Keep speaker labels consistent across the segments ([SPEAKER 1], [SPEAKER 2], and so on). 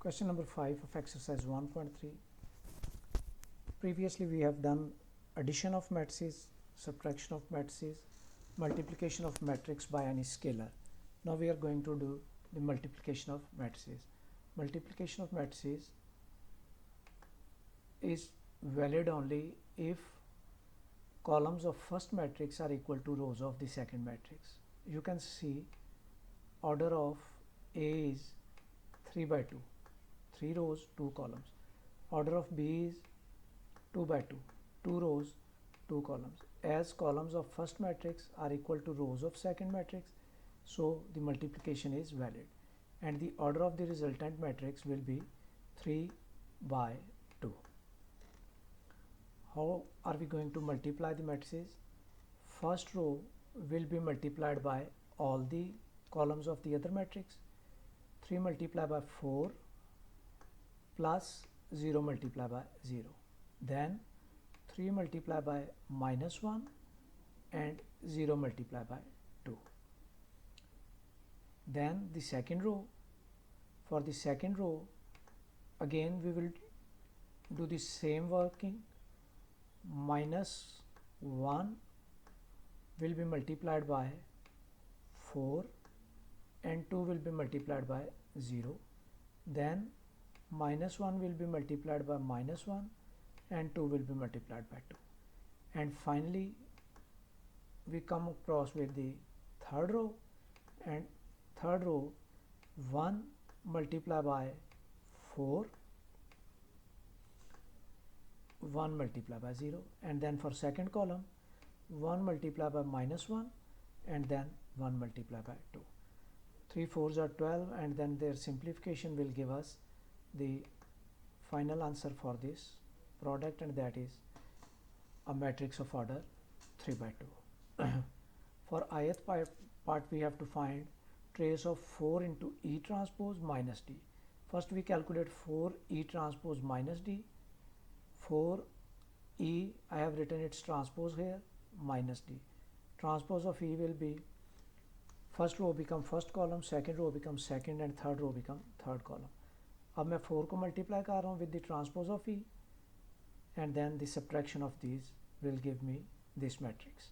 [SPEAKER 1] Question number 5 of exercise 1.3. Previously we have done addition of matrices, subtraction of matrices, multiplication of matrix by any scalar. Now we are going to do the multiplication of matrices. Multiplication of matrices is valid only if columns of first matrix are equal to rows of the second matrix. You can see order of A is 3 by 2, 3 rows, 2 columns. Order of B is 2 by 2, 2 rows, 2 columns. As columns of first matrix are equal to rows of second matrix, so the multiplication is valid, and the order of the resultant matrix will be 3 by 2. How are we going to multiply the matrices? First row will be multiplied by all the columns of the other matrix. 3 multiplied by 4 plus 0 multiplied by 0. Then 3 multiplied by minus 1 and 0 multiplied by 2. Then the second row. For the second row, again we will do the same working. Minus 1 will be multiplied by 4 and 2 will be multiplied by 0. Then minus 1 will be multiplied by minus 1 and 2 will be multiplied by 2. And finally we come across with the third row, and third row 1 multiplied by 4, 1 multiplied by 0, and then for second column 1 multiplied by minus 1 and then 1 multiplied by 2. 3 4s are 12, and then their simplification will give us the final answer for this product, and that is a matrix of order 3 by 2. For ith part we have to find trace of 4 into E transpose minus D. First we calculate 4 E transpose minus D. 4 E, I have written its transpose here, minus D. Transpose of E will be first row become first column, second row become second, and third row become third column. अब मैं 4 को multiply कर रहा हूँ with the transpose of E, and then the subtraction of these will give me this matrix.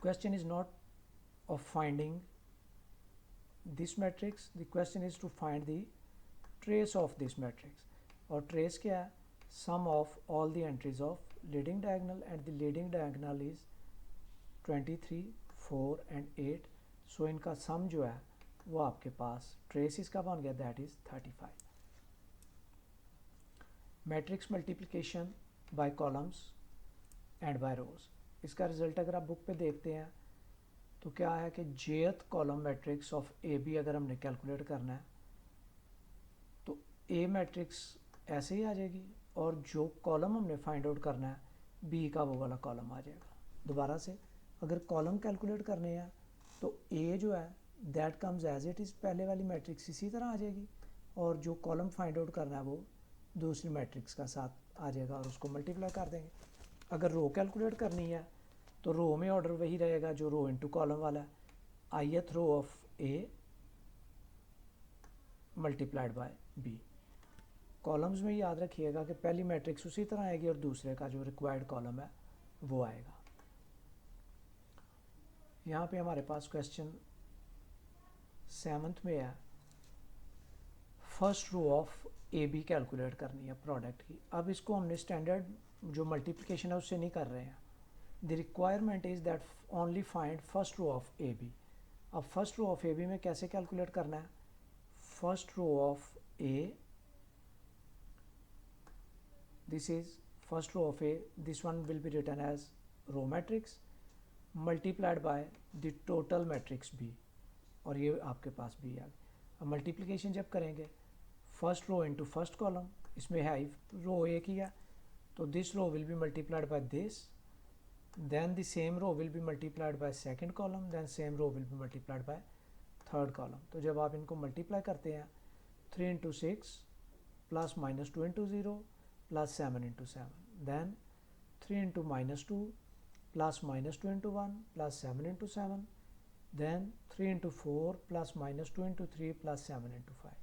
[SPEAKER 1] Question is not of finding this matrix, the question is to find the trace of this matrix. और trace क्या है? Sum of all the entries of leading diagonal, and the leading diagonal is 23, 4 and 8. So इनका sum जो है वो आपके पास trace इसका बन गया, that is 35. Matrix multiplication by columns and by rows. इसका रिजल्ट अगर आप बुक पे देखते हैं तो क्या है कि jth column matrix of A B अगर हमने कैलकुलेट करना है तो ए मैट्रिक्स ऐसे ही आ जाएगी, और जो कॉलम हमने फाइंड आउट करना है बी का वो वाला कॉलम आ जाएगा. दोबारा से अगर कॉलम कैलकुलेट करने हैं तो ए जो है that comes as it is, पहले वाली मैट्रिक्स इसी तरह आ जाएगी, और जो कॉलम फाइंड आउट करना है वो दूसरी मैट्रिक्स का साथ आ जाएगा और उसको मल्टीप्लाई कर देंगे. अगर रो कैलकुलेट करनी है तो रो में ऑर्डर वही रहेगा जो रो इनटू कॉलम वाला है. ith row of A multiplied by B. Columns में याद रखिएगा कि पहली मैट्रिक्स उसी तरह आएगी और दूसरे का जो रिक्वायर्ड कॉलम है वो आएगा. यहाँ पे हमारे पास क्वेश्चन 7th में है, first row of A B calculate करनी है प्रोडक्ट की. अब इसको हमने स्टैंडर्ड जो मल्टीप्लिकेशन है उससे नहीं कर रहे हैं. The requirement is that only find first row of A B. अब first row of A B में कैसे कैलकुलेट करना है? First row of A, this is first row of A, this one will be written as row matrix multiplied by the total matrix B, और ये आपके पास B आ गया. अब multiplication जब करेंगे first row into first column, इसमें है row एक ही है तो this row will be multiplied by this, then the same row will be multiplied by second column, then same row will be multiplied by third column. तो जब आप इनको मल्टीप्लाई करते हैं 3 into 6 plus minus 2 into 0 plus 7 into 7, then 3 into minus 2 plus minus 2 into 1 plus 7 into 7, then 3 into 4 plus minus 2 into 3 plus 7 into 5.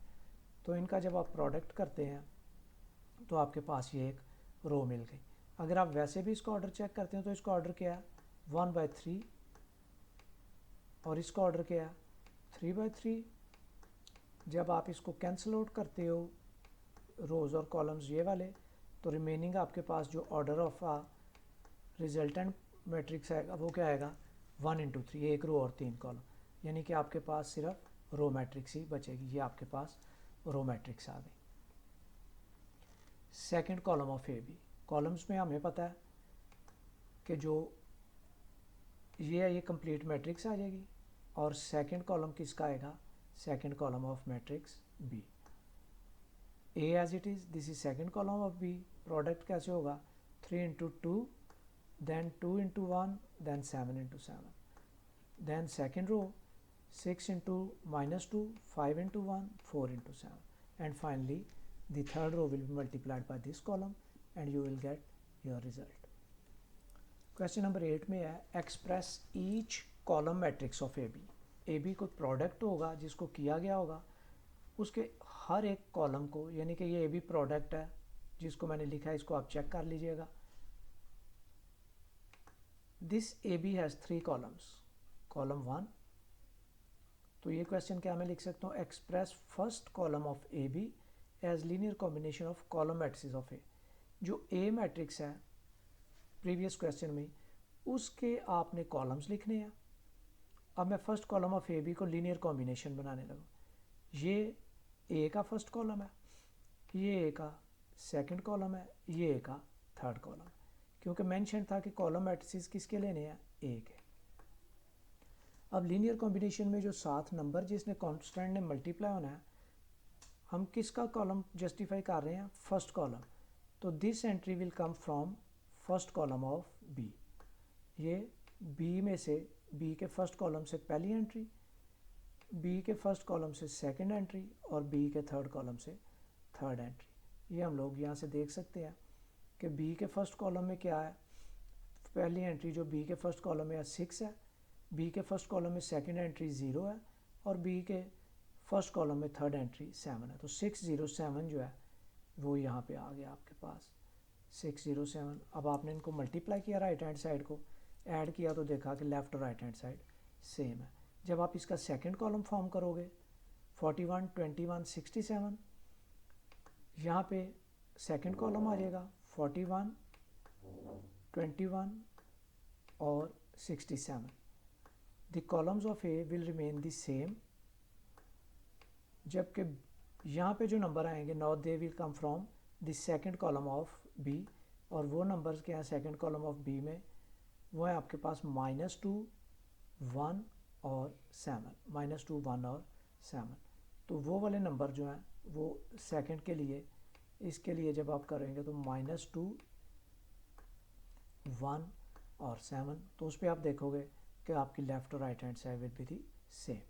[SPEAKER 1] तो इनका जब आप प्रोडक्ट करते हैं तो आपके पास ये एक रो मिल गई। अगर आप वैसे भी इसका ऑर्डर चेक करते हैं तो इसका ऑर्डर क्या है 1/3 और इसका ऑर्डर क्या है 3/3। जब आप इसको कैंसिल आउट करते हो रोज़ और कॉलम्स ये वाले, तो रिमेनिंग आपके पास जो order of a resultant matrix आएगा वो क्या आएगा 1/3, एक रो और 3 कॉलम, यानी कि आपके पास सिर्फ रो मैट्रिक्स ही बचेगी। ये आपके पास रो मैट्रिक्स आ गई। Second column of A B, columns में हमें पता है कि जो ये कंप्लीट मैट्रिक्स आ जाएगी और सेकंड कॉलम किसका आएगा second column of matrix B. A as it is, this is second column of B. Product कैसे होगा 3/2 then 2/1 then 7/7, then second row 6 into -2 5/1 4/7, and finally the third row will be multiplied by this column and you will get your result. Question number 8 में है express each column matrix of AB. AB कोई product होगा जिसको किया गया होगा, उसके हर एक कॉलम को, यानी कि ये AB प्रोडक्ट है जिसको मैंने लिखा है, इसको आप चेक कर लीजिएगा। This AB has 3 columns. Column 1, तो ये क्वेश्चन क्या मैं लिख सकता हूँ express first column of AB as linear combination of column matrix of A। जो A मैट्रिक्स है प्रीवियस क्वेश्चन में उसके आपने कॉलम्स लिखने हैं। अब मैं फर्स्ट कॉलम ऑफ AB को लीनियर कॉम्बिनेशन बनाने लगा। ये A का फर्स्ट कॉलम है, ये A का सेकंड कॉलम है, ये A का थर्ड कॉलम है, क्योंकि मेंशन था कि कॉलम मैट्रिसेस किसके लेने हैं ए के। अब लीनियर कॉम्बिनेशन में जो 7 नंबर जिसने कांस्टेंट ने मल्टीप्लाई होना है, हम किसका कॉलम जस्टिफाई कर रहे हैं फर्स्ट कॉलम, तो this entry will come from first column of B. ये बी में से बी के फर्स्ट कॉलम से पहली एंट्री, बी के फर्स्ट कॉलम से सेकंड एंट्री और बी के थर्ड कॉलम से थर्ड एंट्री। ये हम लोग यहाँ से देख सकते हैं कि बी के फर्स्ट कॉलम में क्या है, पहली एंट्री जो बी के फर्स्ट कॉलम में 6 है, बी के फर्स्ट कॉलम में सेकंड एंट्री 0 है और बी के फर्स्ट कॉलम में थर्ड एंट्री 7 है। तो 607 जो है वो यहाँ पे आ गया आपके पास 607। अब आपने इनको मल्टीप्लाई किया राइट हैंड साइड को, ऐड किया तो देखा कि लेफ़्ट और राइट हैंड साइड सेम है। जब आप इसका सेकंड कॉलम फॉर्म करोगे 41 21 67, यहाँ पे सेकंड कॉलम आ जाएगा 41 21 और 67। The columns of A will remain the same, जबकि यहाँ पे जो नंबर आएंगे now they will come from the second column of B, और वो नंबर्स क्या हैं सेकंड कॉलम ऑफ बी में, वो है आपके पास -2 1 और 7, -2 1 और 7। तो वो वाले नंबर जो हैं वो सेकंड के लिए, इसके लिए जब आप करेंगे तो -2 1 और 7, तो उस पर आप देखोगे कि आपकी लेफ़्ट और right hand side will be the same.